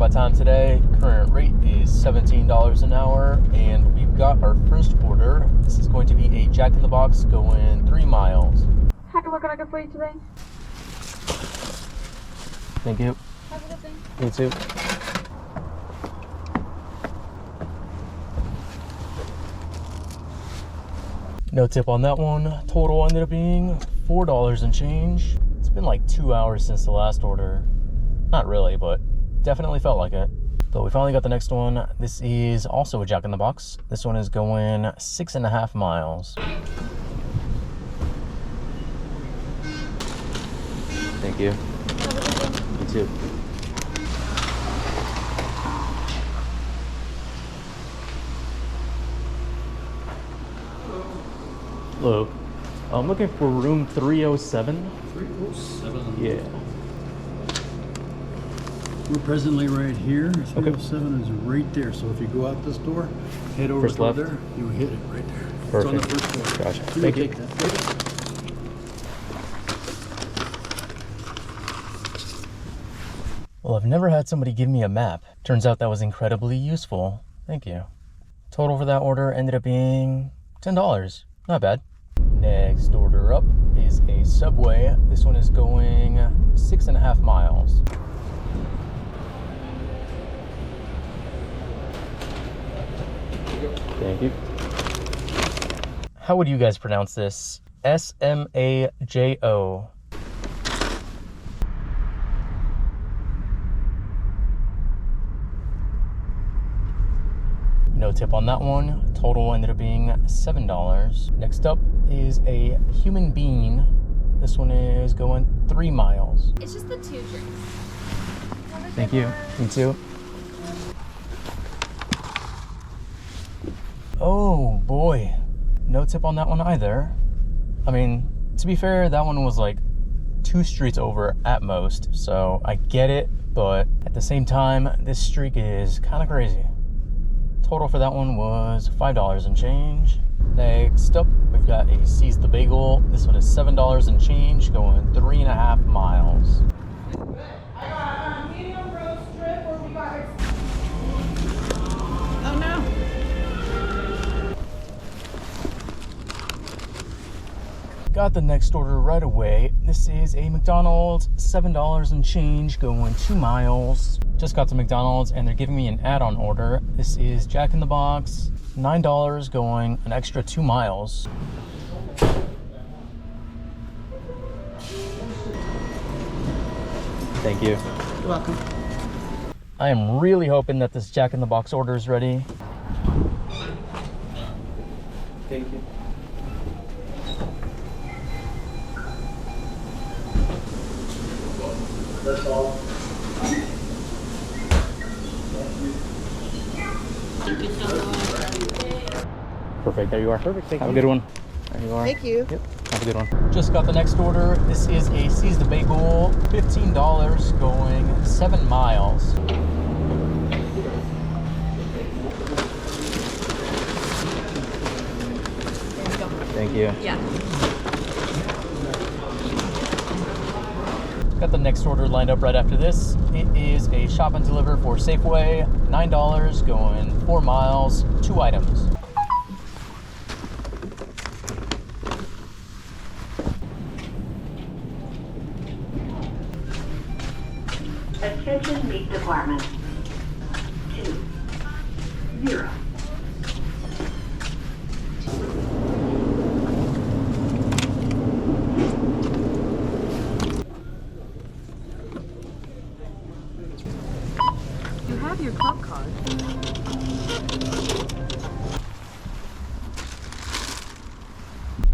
my time today. Current rate is $17 an hour, and we've got our first order. This is going to be a Jack in the Box going 3 miles. Happy, what can I get for you today? Thank you. Have a good day. You too. No tip on that one. Total ended up being $4 and change. It's been like 2 hours since the last order. Not really, but definitely felt like it. But we finally got the next one. This is also a Jack in the Box. This one is going 6.5 miles. Thank you. You too. Hello. I'm looking for room 307. 307? Yeah. We're presently right here. 307 is right there. So if you go out this door, head over First to left. there, you hit it right there. Perfect. It's on the first floor. Gotcha. You Thank you. take that. Well, I've never had somebody give me a map. Turns out that was incredibly useful. Thank you. Total for that order ended up being $10. Not bad. Next order up is a Subway. This one is going 6.5 miles. Thank you. How would you guys pronounce this? S-M-A-J-O. No tip on that one. Total ended up being $7. Next up is a Human Bean. This one is going 3 miles. It's just the 2 drinks. Thank you. You too. Oh boy. No tip on that one either. I mean, to be fair, that one was like 2 streets over at most, so I get it, but at the same time, this streak is kind of crazy. Total for that one was $5 and change. Next up, we've got a Seize the Bagel. This one is $7 and change, going 3.5 miles. Oh no. Got the next order right away. This is a McDonald's, $7 and change, going 2 miles. Just got to McDonald's and they're giving me an add-on order. This is Jack in the Box, $9, going an extra 2 miles. Thank you. You're welcome. I am really hoping that this Jack in the Box order is ready. Thank you. That's all. Perfect, there you are. Perfect, thank you. Have a good one. There you are. Thank you. Yep, have a good one. Just got the next order. This is a Seize the Bagel, $15, going 7 miles. Thank you. Yeah. Got the next order lined up right after this. It is a shop and deliver for Safeway, $9, going 4 miles, 2 items. Attention meat department. 2, 0. You have your club card.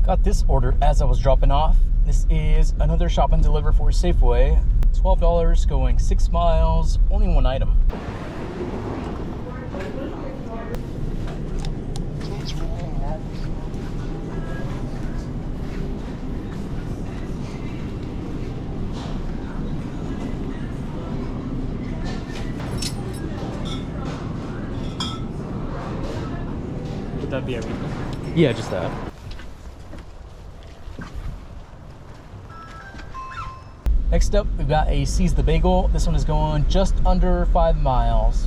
Got this order as I was dropping off. This is another shop and deliver for Safeway. $12, going 6 miles, only 1 item. Would that be everything? Yeah, just that. Next up, we've got a Seize the Bagel. This one is going just under 5 miles.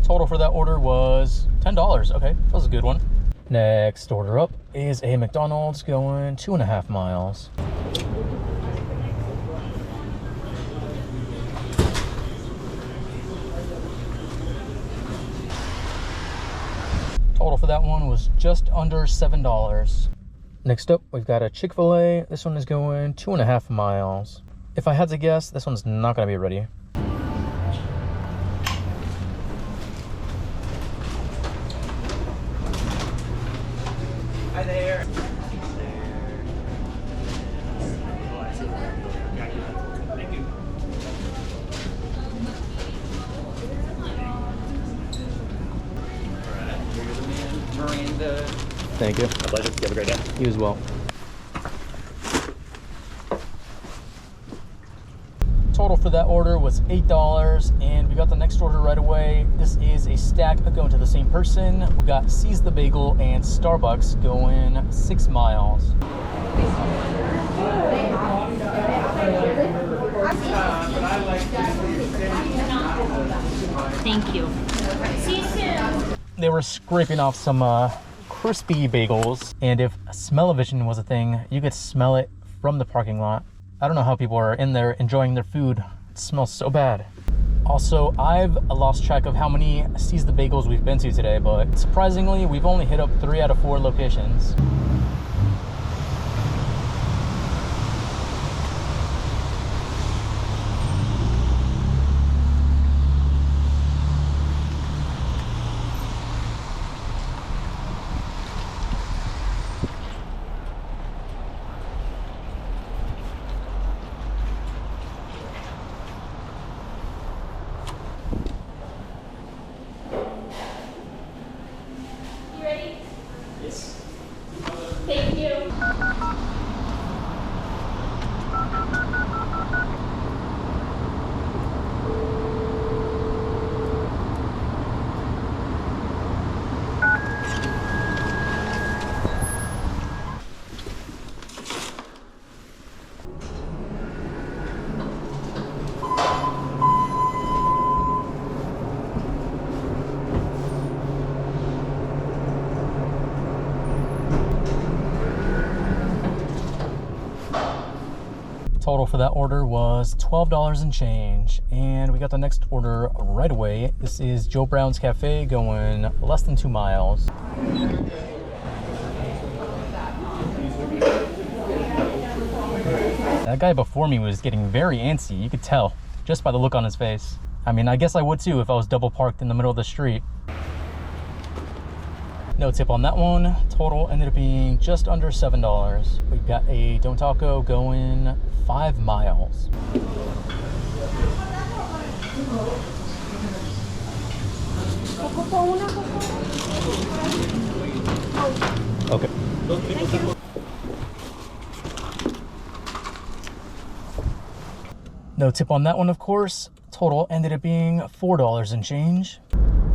Total for that order was $10. Okay, that was a good one. Next order up is a McDonald's going 2.5 miles. Total for that one was just under $7. Next up, we've got a Chick-fil-A. This one is going 2.5 miles. If I had to guess, this one's not gonna be ready. Hi there. Thank you. Miranda. Thank you. My pleasure. You have a great day. You as well. Total for that order was $8, and we got the next order right away. This is a stack going to the same person. We got Seize the Bagel and Starbucks going 6 miles. Thank you. See you soon. They were scraping off some crispy bagels, and if smell-o-vision was a thing, you could smell it from the parking lot. I don't know how people are in there enjoying their food. It smells so bad. Also, I've lost track of how many Seize the Bagels we've been to today, but surprisingly, we've only hit up 3 out of 4 locations. You ready? Yes. Thank you. Total for that order was $12 and change, and we got the next order right away. This is Joe Brown's Cafe going less than 2 miles. That guy before me was getting very antsy, you could tell just by the look on his face. I mean, I guess I would too if I was double parked in the middle of the street. No tip on that one. Total ended up being just under $7. We've got a Don Taco going 5 miles. Okay. No tip on that one, of course. Total ended up being $4 and change.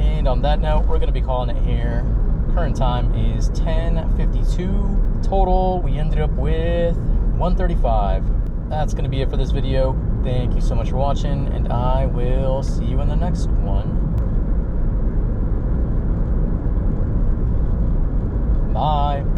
And on that note, we're gonna be calling it here. Current time is 10:52. Total, we ended up with 135. That's gonna be it for this video. Thank you so much for watching, and I will see you in the next one.